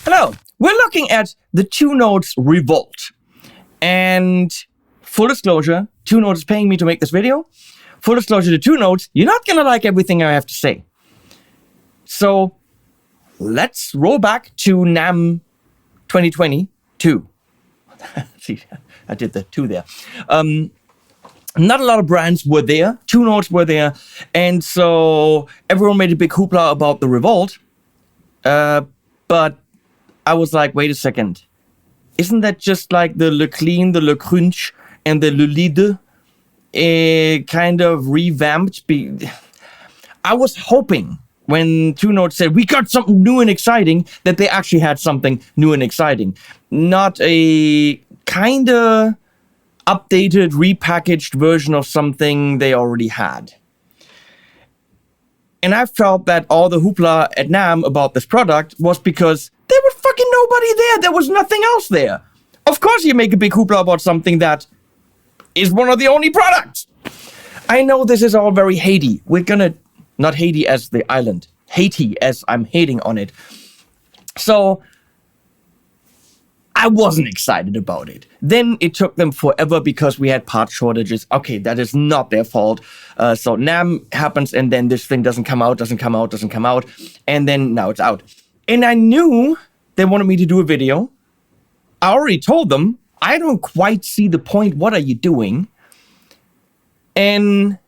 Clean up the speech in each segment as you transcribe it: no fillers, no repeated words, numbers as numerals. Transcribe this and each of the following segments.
Hello, we're looking at the Two Notes Revolt. And full disclosure, Two Notes is paying me to make this video. Full disclosure to Two Notes, you're not gonna like everything I have to say. So let's roll back to NAMM 2022. See, I did the two there. Not a lot of brands were there. Two Notes were there. And so everyone made a big hoopla about the Revolt. But I was like, wait a second. Isn't that just like the Le Clean, the Le Crunch, and the Le Lide kind of revamped? I was hoping when Two Notes said, we got something new and exciting, that they actually had something new and exciting. Not a kind of updated, repackaged version of something they already had. And I felt that all the hoopla at NAMM about this product was because there was fucking nobody there. There was nothing else there. Of course you make a big hoopla about something that is one of the only products. I know this is all very Haiti. We're gonna, not Haiti as the island, Haiti as I'm hating on it. So I wasn't excited about it. Then it took them forever because we had part shortages. Okay, that is not their fault. So NAMM happens and then this thing doesn't come out. And then now it's out. And I knew they wanted me to do a video. I already told them, I don't quite see the point. What are you doing? And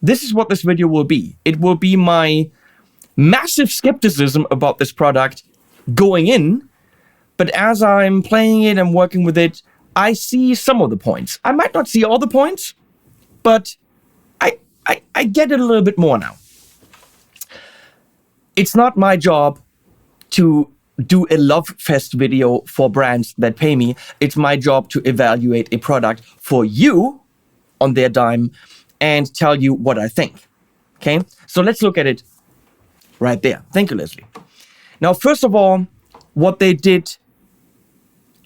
this is what this video will be. It will be my massive skepticism about this product going in. But as I'm playing it and working with it, I see some of the points. I might not see all the points, but I get it a little bit more now. It's not my job to do a love fest video for brands that pay me. It's my job to evaluate a product for you on their dime and tell you what I think. Okay, so let's look at it right there. Thank you, Leslie. Now, first of all, what they did,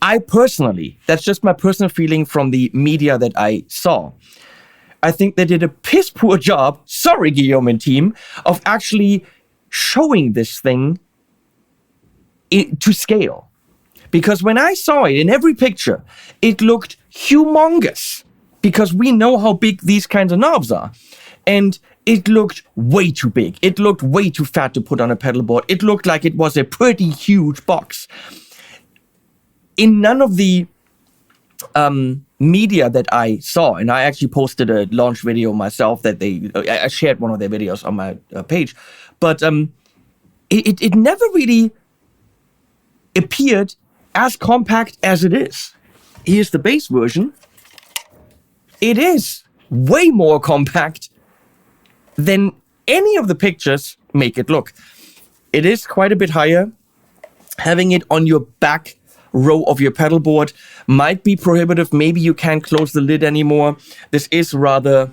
I personally, that's just my personal feeling from the media that I saw. I think they did a piss poor job, sorry Guillaume and team, of actually showing this thing to scale. Because when I saw it in every picture, it looked humongous. Because we know how big these kinds of knobs are. And it looked way too big. It looked way too fat to put on a pedal board. It looked like it was a pretty huge box. In none of the media that I saw, and I actually posted a launch video myself that I shared one of their videos on my page, but it never really appeared as compact as it is. Here's the base version. It is way more compact than any of the pictures make it look. It is quite a bit higher. Having it on your back row of your pedal board might be prohibitive. Maybe you can't close the lid anymore. This is rather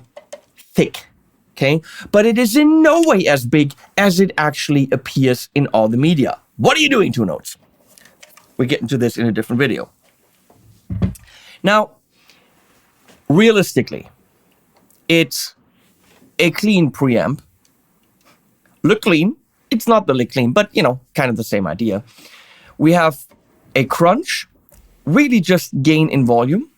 thick, okay? But it is in no way as big as it actually appears in all the media. What are you doing, Two Notes? We'll get into this in a different video. Now, realistically, it's a clean preamp. Look clean. It's not the lick clean, but you know, kind of the same idea. We have a crunch, really just gain in volume.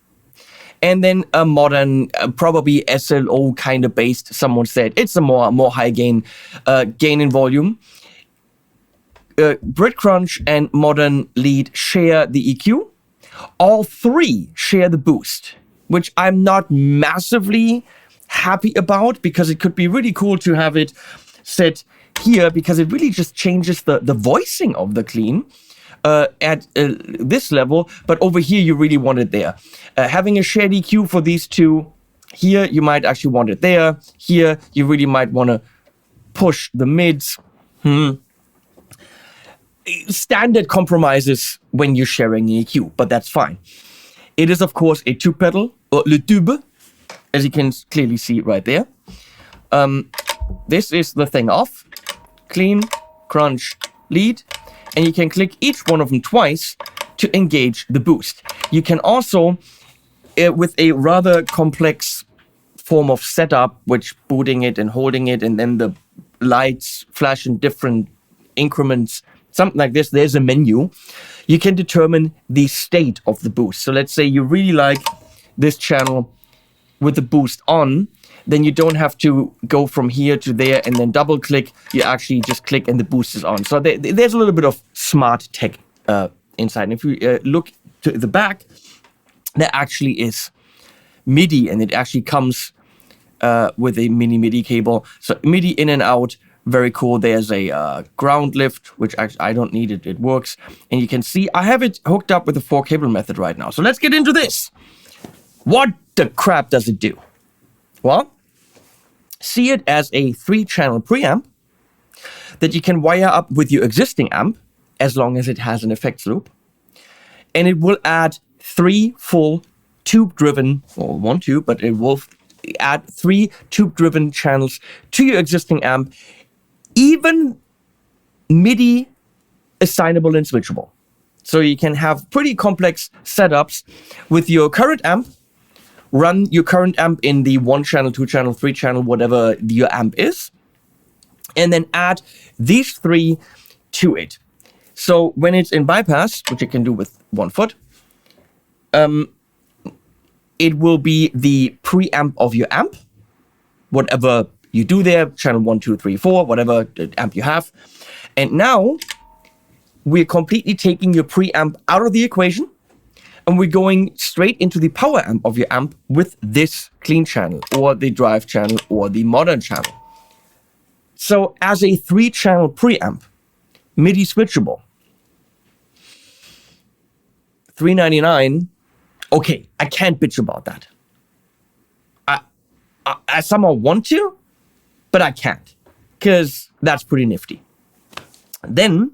And then a modern, probably SLO kind of based, someone said. It's a more high gain, gain in volume. Brit Crunch and Modern Lead share the EQ. All three share the boost, which I'm not massively happy about because it could be really cool to have it set here because it really just changes the voicing of the clean at this level, but over here you really want it there. Having a shared EQ for these two, here you might actually want it there. Here you really might want to push the mids. Standard compromises when you're sharing EQ, but that's fine. It is, of course, a two-pedal, le tube, as you can clearly see right there. This is the thing off. Clean, crunch, lead. And you can click each one of them twice to engage the boost. You can also, with a rather complex form of setup, which booting it and holding it, and then the lights flash in different increments something like this, there's a menu. You can determine the state of the boost. So let's say you really like this channel with the boost on, then you don't have to go from here to there and then double click. You actually just click and the boost is on. So there's a little bit of smart tech inside. And if you look to the back, there actually is MIDI, and it actually comes with a mini MIDI cable. So MIDI in and out, very cool. There's a ground lift, which actually I don't need it. It works. And you can see I have it hooked up with the 4-cable method right now. So let's get into this. What the crap does it do? Well, see it as a 3-channel preamp that you can wire up with your existing amp as long as it has an effects loop. And it will add 3 full tube-driven, or 1 tube, but it will add 3 tube-driven channels to your existing amp, even MIDI assignable and switchable. So you can have pretty complex setups with your current amp, run your current amp in the 1-channel, 2-channel, 3-channel, whatever your amp is, and then add these 3 to it. So when it's in bypass, which you can do with 1 foot, it will be the preamp of your amp, whatever you do there, channel 1, 2, 3, 4, whatever amp you have. And now we're completely taking your preamp out of the equation, and we're going straight into the power amp of your amp with this clean channel, or the drive channel, or the modern channel. So as a 3-channel preamp, MIDI switchable, $399. Okay, I can't bitch about that. I somehow want to, but I can't, because that's pretty nifty. Then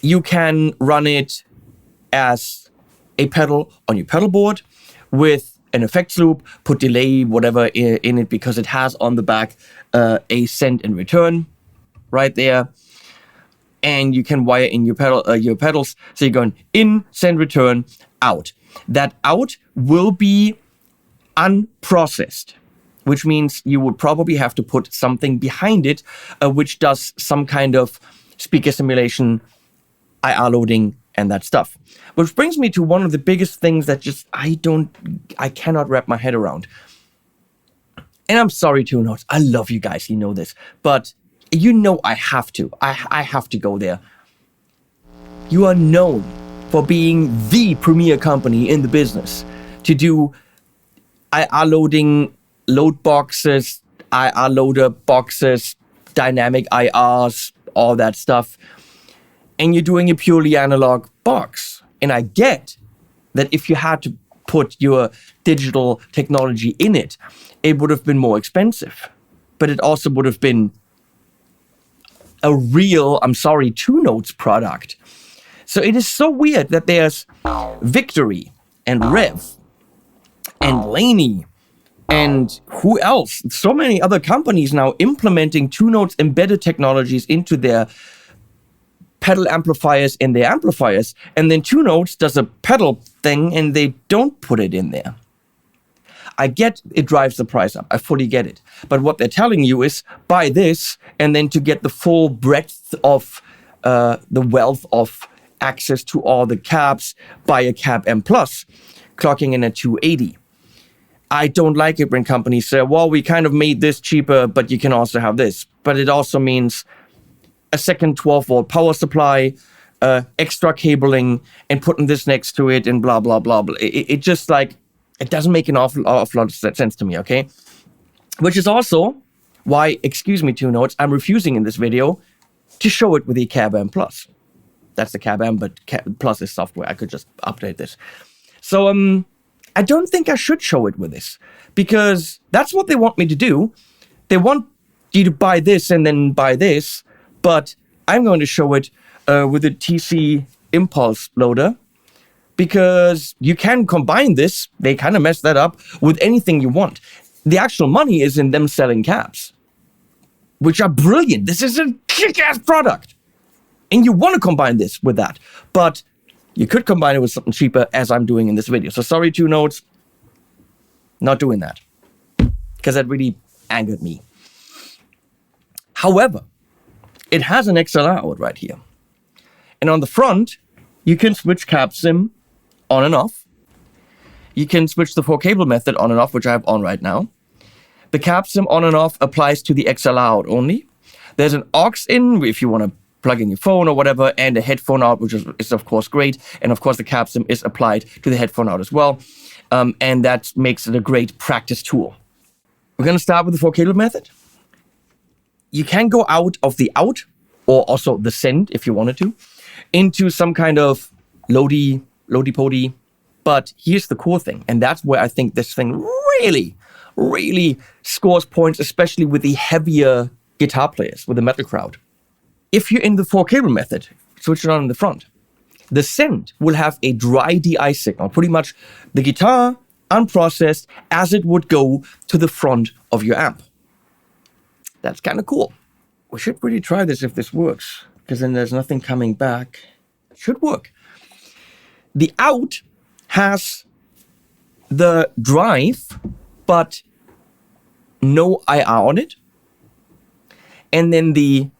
you can run it as a pedal on your pedal board with an effects loop, put delay, whatever in it, because it has on the back a send and return right there. And you can wire in your pedals. So you're going in, send, return, out. That out will be unprocessed, which means you would probably have to put something behind it, which does some kind of speaker simulation, IR loading, and that stuff. Which brings me to one of the biggest things that just I cannot wrap my head around. And I'm sorry, Two Notes, I love you guys, you know this, but you know I have to. I have to go there. You are known for being the premier company in the business to do IR loading, load boxes, IR loader boxes, dynamic IRs, all that stuff. And you're doing a purely analog box. And I get that if you had to put your digital technology in it, it would have been more expensive. But it also would have been a real, I'm sorry, Two Notes product. So it is so weird that there's Victory and Rev and Laney and who else? So many other companies now implementing Two Notes embedded technologies into their pedal amplifiers and their amplifiers. And then Two Notes does a pedal thing and they don't put it in there. I get it drives the price up. I fully get it. But what they're telling you is buy this, and then to get the full breadth of the wealth of access to all the cabs, buy a cab M+, clocking in at 280. I don't like it when companies say, well, we kind of made this cheaper, but you can also have this. But it also means a second 12-volt power supply, extra cabling, and putting this next to it, and blah, blah, blah, blah. It just like, it doesn't make an awful lot of sense to me, okay? Which is also why, excuse me, Two Notes, I'm refusing in this video to show it with the Cab M+. That's the Cab M, but Plus is software. I could just update this. So I don't think I should show it with this, because that's what they want me to do. They want you to buy this and then buy this, but I'm going to show it with a TC Impulse loader, because you can combine this, they kind of messed that up, with anything you want. The actual money is in them selling cabs, which are brilliant. This is a kick-ass product. And you want to combine this with that. But you could combine it with something cheaper, as I'm doing in this video. So sorry, Two Notes, not doing that, because that really angered me. However, it has an XLR out right here. And on the front, you can switch cab sim on and off. You can switch the 4-cable method on and off, which I have on right now. The cab sim on and off applies to the XLR out only. There's an aux in if you want to plug in your phone or whatever, and a headphone out, which is of course great. And of course, the cab sim is applied to the headphone out as well. And that makes it a great practice tool. We're going to start with the 4-cable method. You can go out of the out, or also the send if you wanted to, into some kind of lodi-podi. But here's the cool thing, and that's where I think this thing really scores points, especially with the heavier guitar players, with the metal crowd. If you're in the 4-cable method, switch it on in the front. The send will have a dry DI signal, pretty much the guitar unprocessed as it would go to the front of your amp. That's kind of cool. We should really try this if this works, because then there's nothing coming back. It should work. The out has the drive, but no IR on it. And then the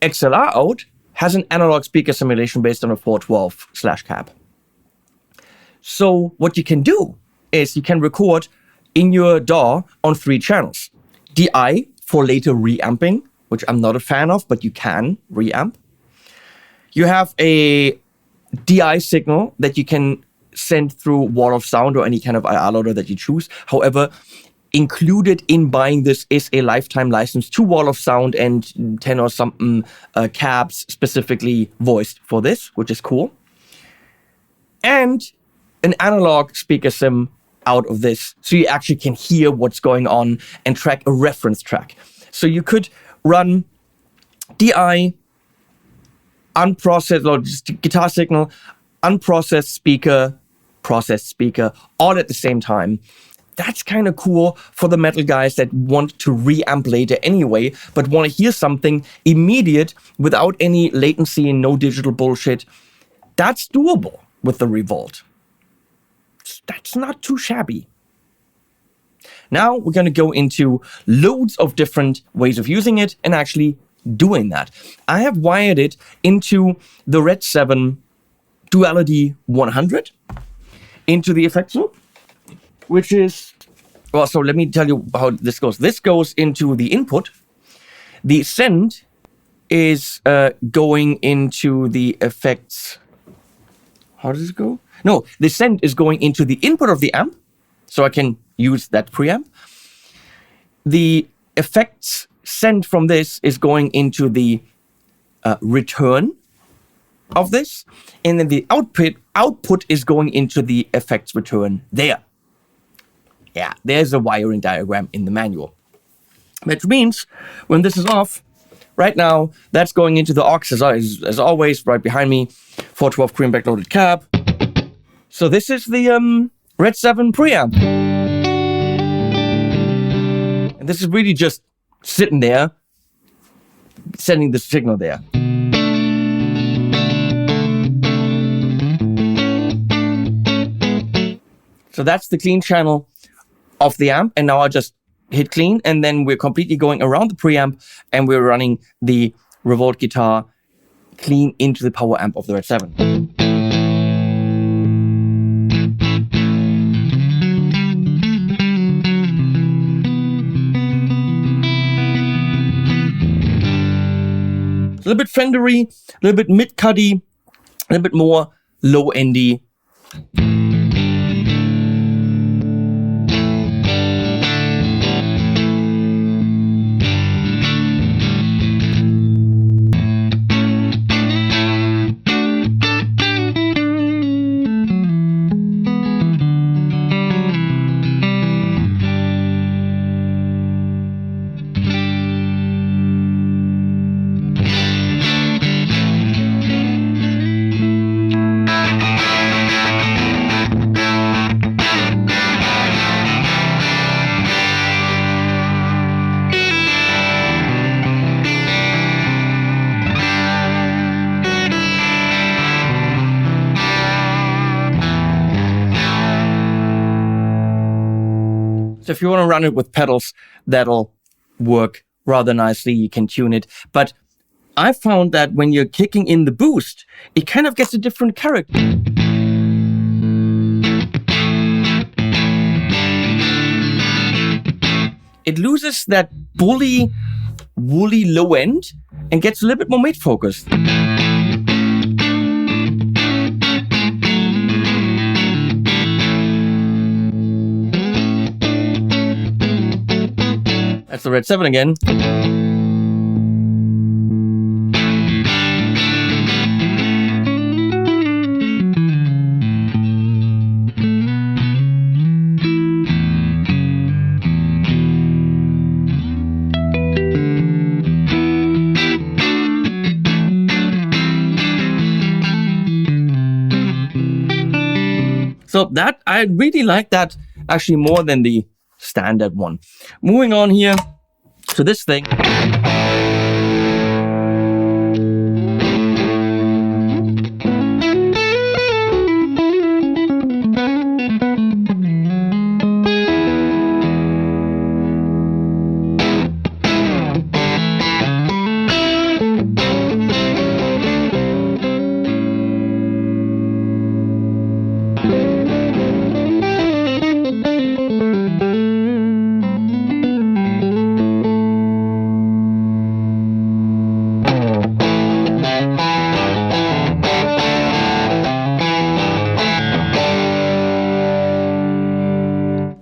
XLR out has an analog speaker simulation based on a 412/cab. So what you can do is you can record in your DAW on 3 channels. DI for later reamping, which I'm not a fan of, but you can reamp. You have a DI signal that you can send through wall of sound or any kind of IR loader that you choose. However, included in buying this is a lifetime license to wall of sound and 10 or something cabs specifically voiced for this, which is cool. And an analog speaker sim out of this, so you actually can hear what's going on and track a reference track. So you could run DI, unprocessed, or just guitar signal, unprocessed speaker, processed speaker, all at the same time. That's kind of cool for the metal guys that want to reamp later anyway, but want to hear something immediate without any latency and no digital bullshit. That's doable with the Revolt. That's not too shabby. Now we're going to go into loads of different ways of using it and actually doing that. I have wired it into the Red 7 Duality 100 into the effects loop, which is, well, so let me tell you how this goes. This goes into the input. The send is going into the effects. How does it go? No, the send is going into the input of the amp, so I can use that preamp. The effects send from this is going into the return of this, and then the output is going into the effects return there. Yeah, there's a wiring diagram in the manual. Which means when this is off, right now, that's going into the aux as always, right behind me, 412 cream backloaded cab. So this is the Red 7 preamp. And this is really just sitting there, sending the signal there. So that's the clean channel of the amp, and now I just hit clean, and then we're completely going around the preamp, and we're running the Revolt guitar clean into the power amp of the Red 7. A little bit Fendery, a little bit mid-cuddy, a little bit more low-endy. So if you want to run it with pedals, that'll work rather nicely. You can tune it. But I found that when you're kicking in the boost, it kind of gets a different character. It loses that woolly low end and gets a little bit more mid focused. That's the Red 7 again. So that, I really like that actually more than the standard one. Moving on here to this thing.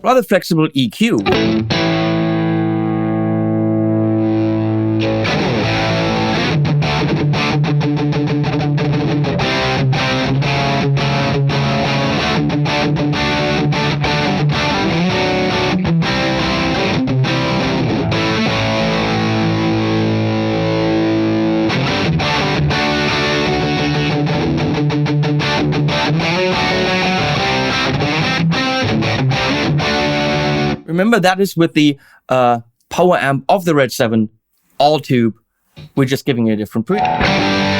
Rather flexible EQ. Remember, that is with the power amp of the Red 7, all tube. We're just giving it a different preamp.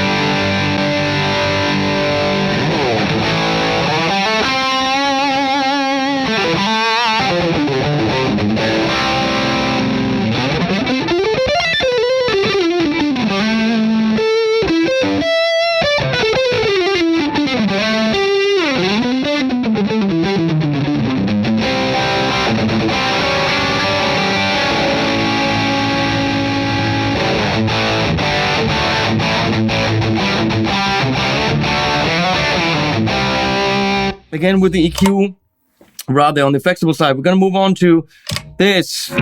Again, with the EQ, rather on the flexible side, we're going to move on to this.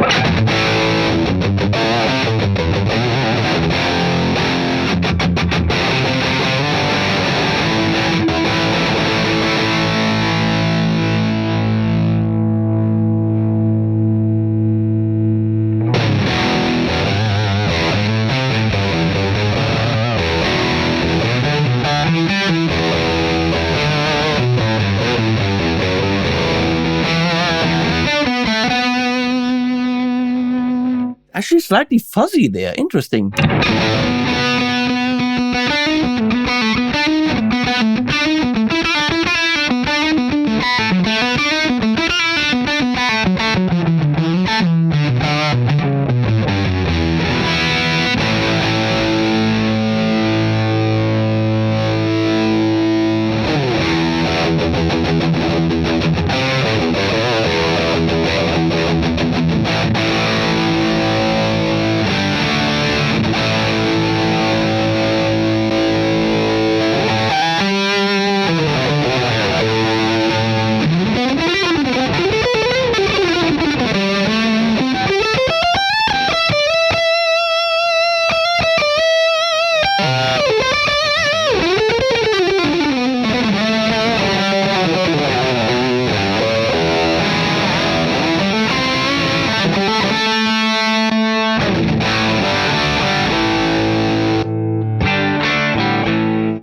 Actually slightly fuzzy there. Interesting.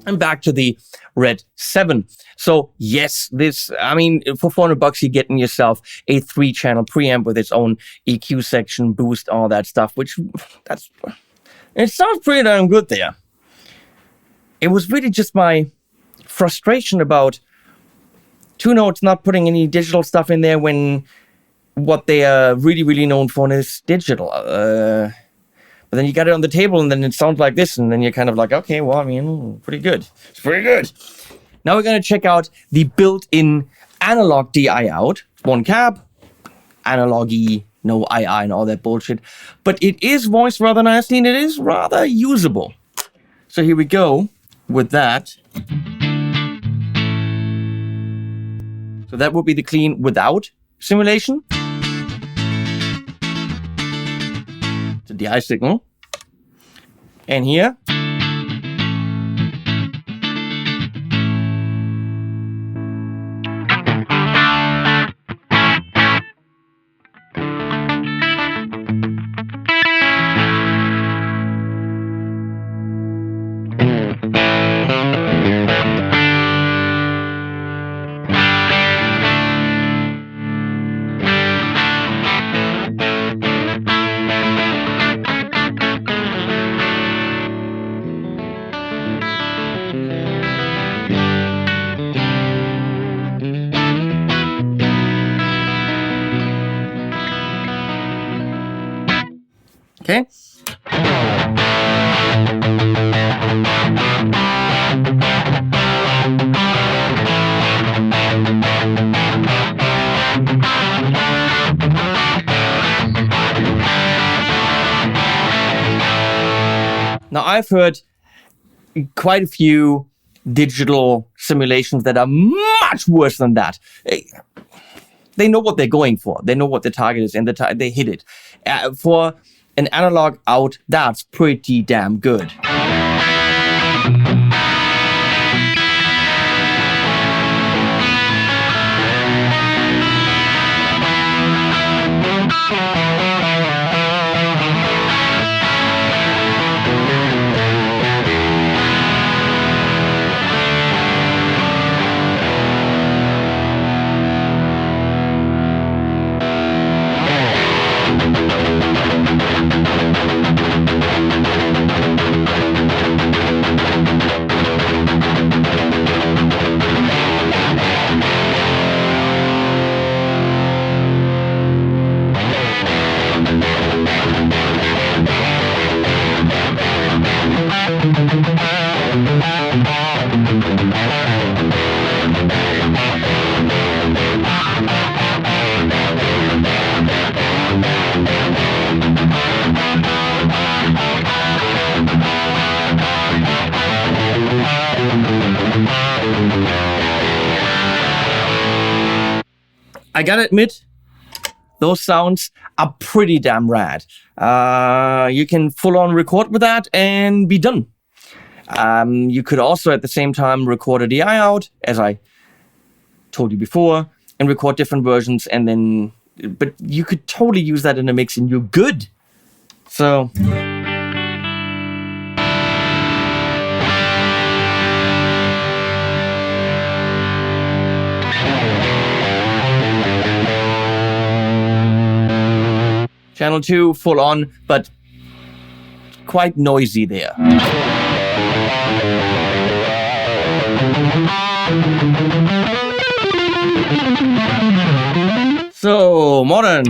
And back to the Red 7. So yes, this, I mean, for $400 you're getting yourself a 3-channel preamp with its own EQ section, boost, all that stuff, which it sounds pretty damn good there. It was really just my frustration about Two Notes not putting any digital stuff in there when what they are really, really known for is digital. But But then you got it on the table and then it sounds like this. And then you're kind of like, okay, well, I mean, pretty good. It's pretty good. Now we're going to check out the built-in analog DI out. One cab, analog-y, no II and all that bullshit. But it is voiced rather nicely and it is rather usable. So here we go with that. So that would be the clean without simulation. The DI signal. And here. Okay. Now I've heard quite a few digital simulations that are much worse than that. They know what they're going for. They know what the target is and they hit it. For an analog out, that's pretty damn good. I gotta admit, those sounds are pretty damn rad. You can full on record with that and be done. You could also at the same time record a DI out, as I told you before, and record different versions and then, but you could totally use that in a mix and you're good. So. Channel 2, full on, but quite noisy there. So, modern.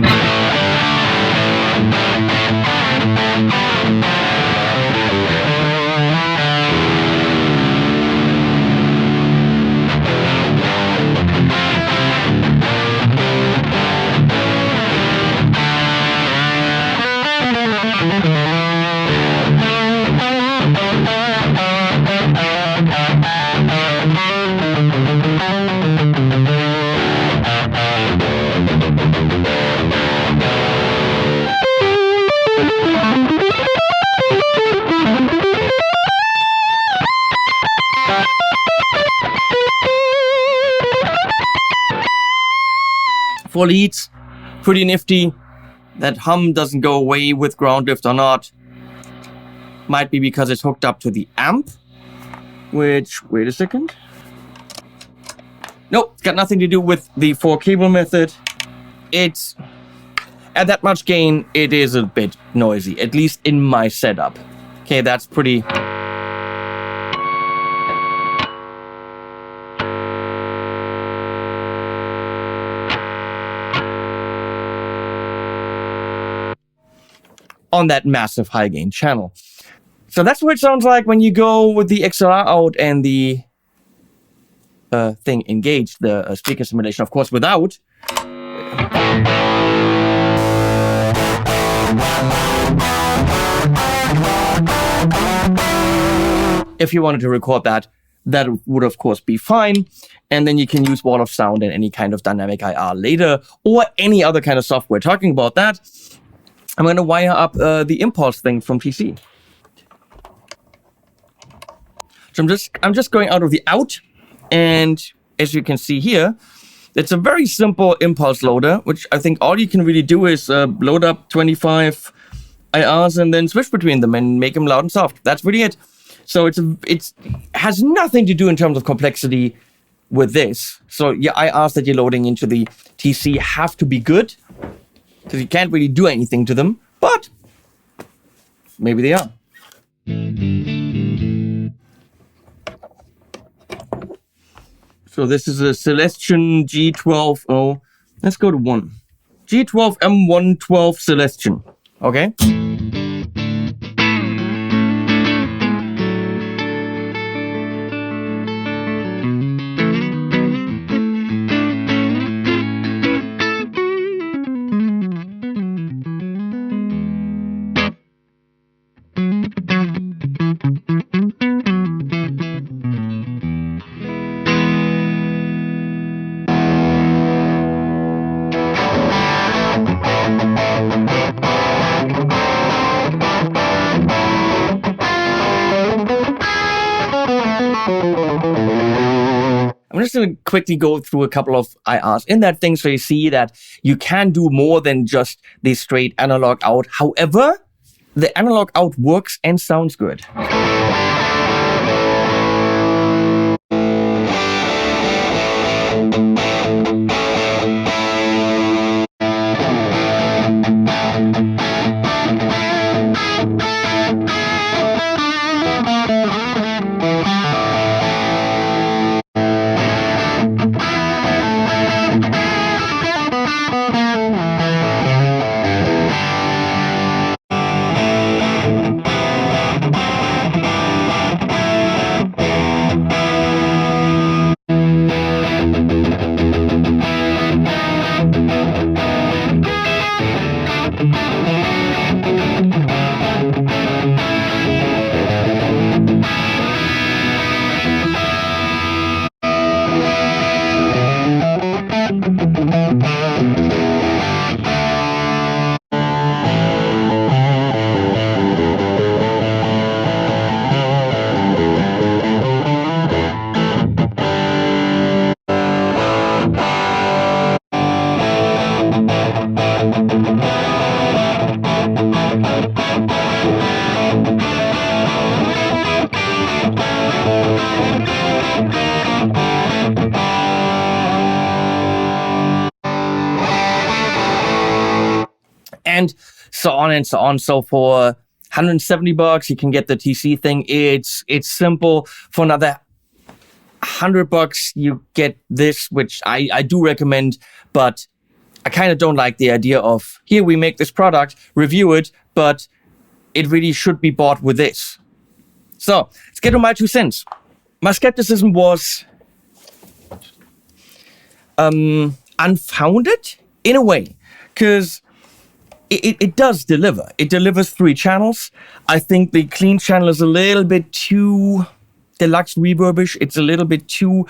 Four leads, pretty nifty. That hum doesn't go away with ground drift or not. Might be because it's hooked up to the amp, which, wait a second. Nope, it's got nothing to do with the 4-cable method. It's, at that much gain, it is a bit noisy, at least in my setup. Okay, that's pretty... On on that massive high gain channel. So that's what it sounds like when you go with the XLR out and the thing engaged, the speaker simulation, of course, without. If you wanted to record that, that would of course be fine. And then you can use wall of sound and any kind of dynamic IR later or any other kind of software. Talking about that, I'm going to wire up the impulse thing from PC. So I'm just going out of the out, and as you can see here, it's a very simple impulse loader, which I think all you can really do is load up 25 IRs and then switch between them and make them loud and soft. That's really it. So it has nothing to do in terms of complexity with this. So your IRs that you're loading into the TC have to be good, because you can't really do anything to them, but maybe they are. So this is a Celestion G12. Oh, let's go to 1. G12 M112 Celestion. Okay. I'm just going to quickly go through a couple of IRs in that thing so you see that you can do more than just the straight analog out. However, the analog out works and sounds good. And so on and so on. So for $170, you can get the TC thing. It's simple. For another $100, you get this, which I do recommend, but I kind of don't like the idea of, here we make this product, review it, but it really should be bought with this. So let's get to my 2 cents. My skepticism was unfounded in a way, because it does deliver. It delivers 3 channels. I think the clean channel is a little bit too deluxe reverbish. It's a little bit too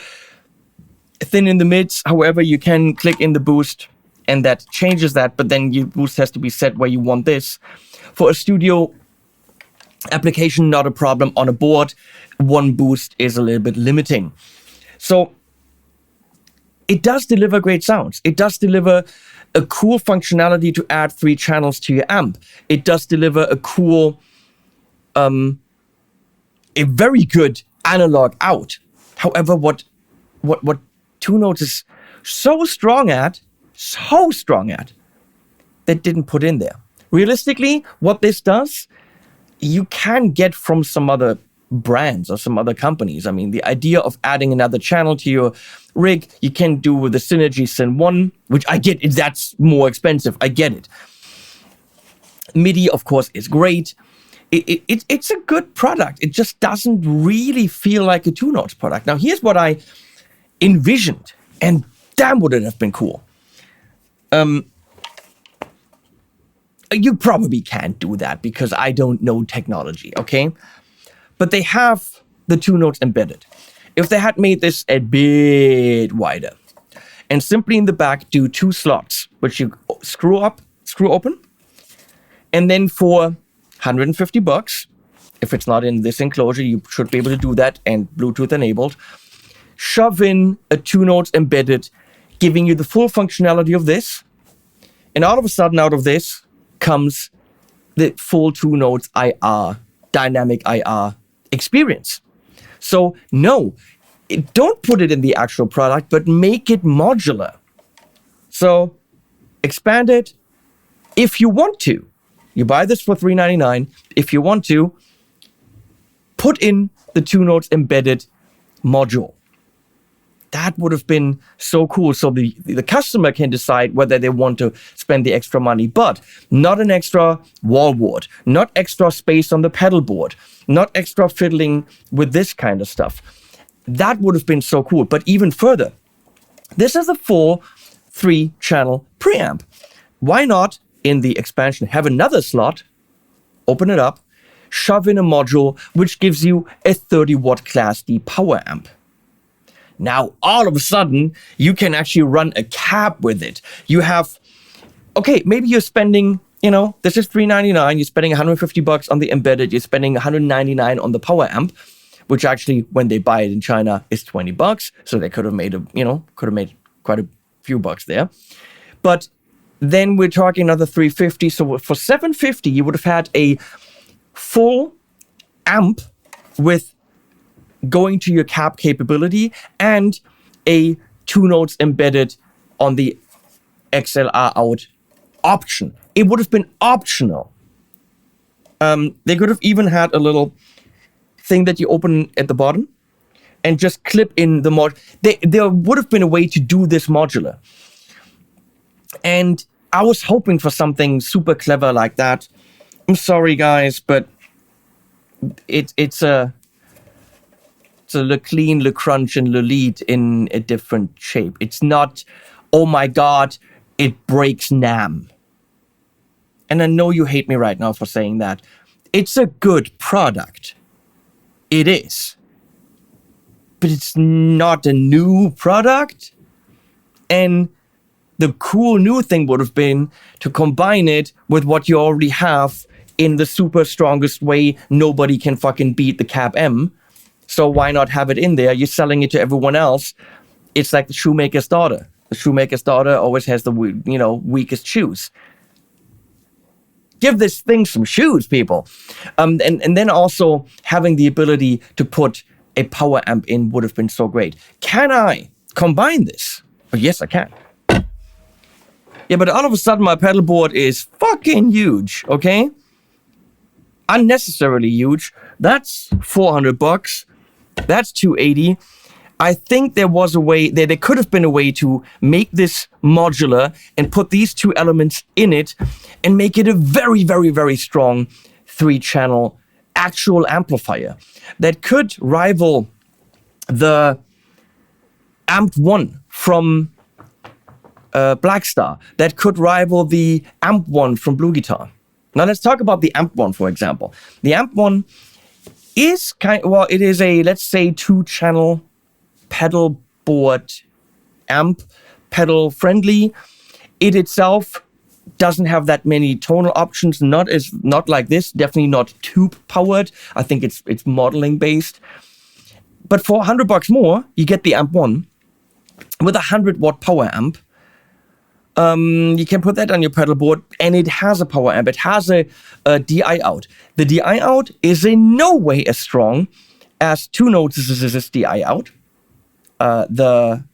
thin in the mids. However, you can click in the boost and that changes that, but then your boost has to be set where you want this. For a studio application, not a problem. On a board, 1 boost is a little bit limiting. So it does deliver great sounds. It does deliver a cool functionality to add 3 channels to your amp. It does deliver a cool, a very good analog out. However, what Two Notes is so strong at, that didn't put in there. Realistically, what this does, you can get from some other brands or some other companies. I mean, the idea of adding another channel to your rig, you can do with the Synergy Syn 1, which I get, that's more expensive. I get it. MIDI, of course, is great. It's a good product. It just doesn't really feel like a Two Notes product. Now, here's what I envisioned, and damn, would it have been cool. You probably can't do that because I don't know technology, okay? But they have the Two Notes embedded. If they had made this a bit wider, and simply in the back do 2 slots, which you screw open, and then for $150, if it's not in this enclosure, you should be able to do that and Bluetooth enabled, shove in a Two Notes embedded, giving you the full functionality of this, and all of a sudden out of this comes the full Two Notes IR, dynamic IR experience. So no, don't put it in the actual product, but make it modular. So expand it. If you want to, you buy this for $399. If you want to, put in the Two Notes embedded module. That would have been so cool. So the customer can decide whether they want to spend the extra money, but not an extra wall wart, not extra space on the pedal board, not extra fiddling with this kind of stuff. That would have been so cool. But even further, this is a full 3-channel preamp. Why not, in the expansion, have another slot, open it up, shove in a module, which gives you a 30-watt Class D power amp. Now, all of a sudden, you can actually run a cab with it. You have, okay, maybe you're spending, this is $399. You're spending $150 on the embedded. You're spending $199 on the power amp, which actually, when they buy it in China, is $20. So they could have made quite a few bucks there. But then we're talking another $350. So for $750, you would have had a full amp with going to your cab capability and a Two Notes embedded on the XLR out option. It would have been optional. They could have even had a little thing that you open at the bottom and just clip in the mod. There would have been a way to do this modular. And I was hoping for something super clever like that. I'm sorry, guys, but it's a Le Clean, Le Crunch, and Le Lead in a different shape. It's not, oh my God, it breaks NAMM. And I know you hate me right now for saying that. It's a good product. It is. But it's not a new product. And the cool new thing would have been to combine it with what you already have in the super strongest way. Nobody can fucking beat the Cab M. So why not have it in there? You're selling it to everyone else. It's like the shoemaker's daughter. The shoemaker's daughter always has the weakest shoes. Give this thing some shoes, people. And then also having the ability to put a power amp in would have been so great. Can I combine this? Oh, yes, I can. Yeah, but all of a sudden my pedal board is fucking huge, okay? Unnecessarily huge. That's $400. That's $280. I think there was a way, there could have been a way to make this modular and put these 2 elements in it and make it a very, very, very strong 3-channel actual amplifier that could rival the Amp 1 from Blackstar, that could rival the Amp 1 from Blue Guitar. Now let's talk about the Amp 1, for example. The Amp 1 is it is a, let's say, 2-channel pedal board amp, pedal friendly. It itself doesn't have that many tonal options, not like this, definitely not tube powered. I think it's modeling based. But for $100 more, you get the Amp 1 with a 100-watt power amp. You can put that on your pedal board, and it has a power amp. It has a DI out. The DI out is in no way as strong as Two Notes is this DI out. The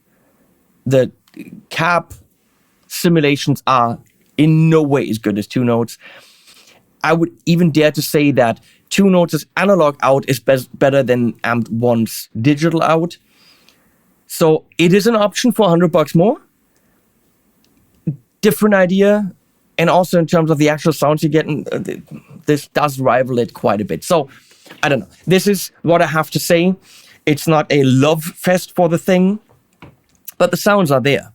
cab simulations are in no way as good as Two Notes. I would even dare to say that Two Notes' analog out is better than Amp 1's digital out. So it is an option for $100 more. Different idea, And also in terms of the actual sounds you're getting, this does rival it quite a bit. So, I don't know. This is what I have to say. It's not a love fest for the thing, but the sounds are there.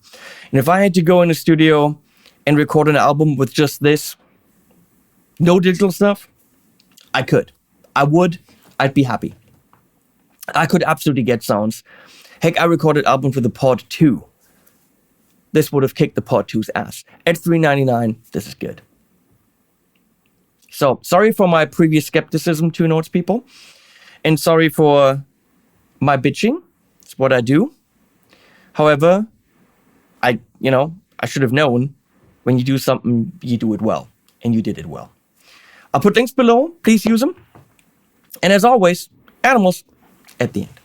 And if I had to go in the studio and record an album with just this, no digital stuff, I could. I would. I'd be happy. I could absolutely get sounds. Heck, I recorded an album for the Pod 2. This would have kicked the Pod 2's ass. At $3.99, this is good. So, sorry for my previous skepticism, Two Notes people. And sorry for my bitching. It's what I do. However, I should have known when you do something, you do it well. And you did it well. I'll put links below. Please use them. And as always, animals at the end.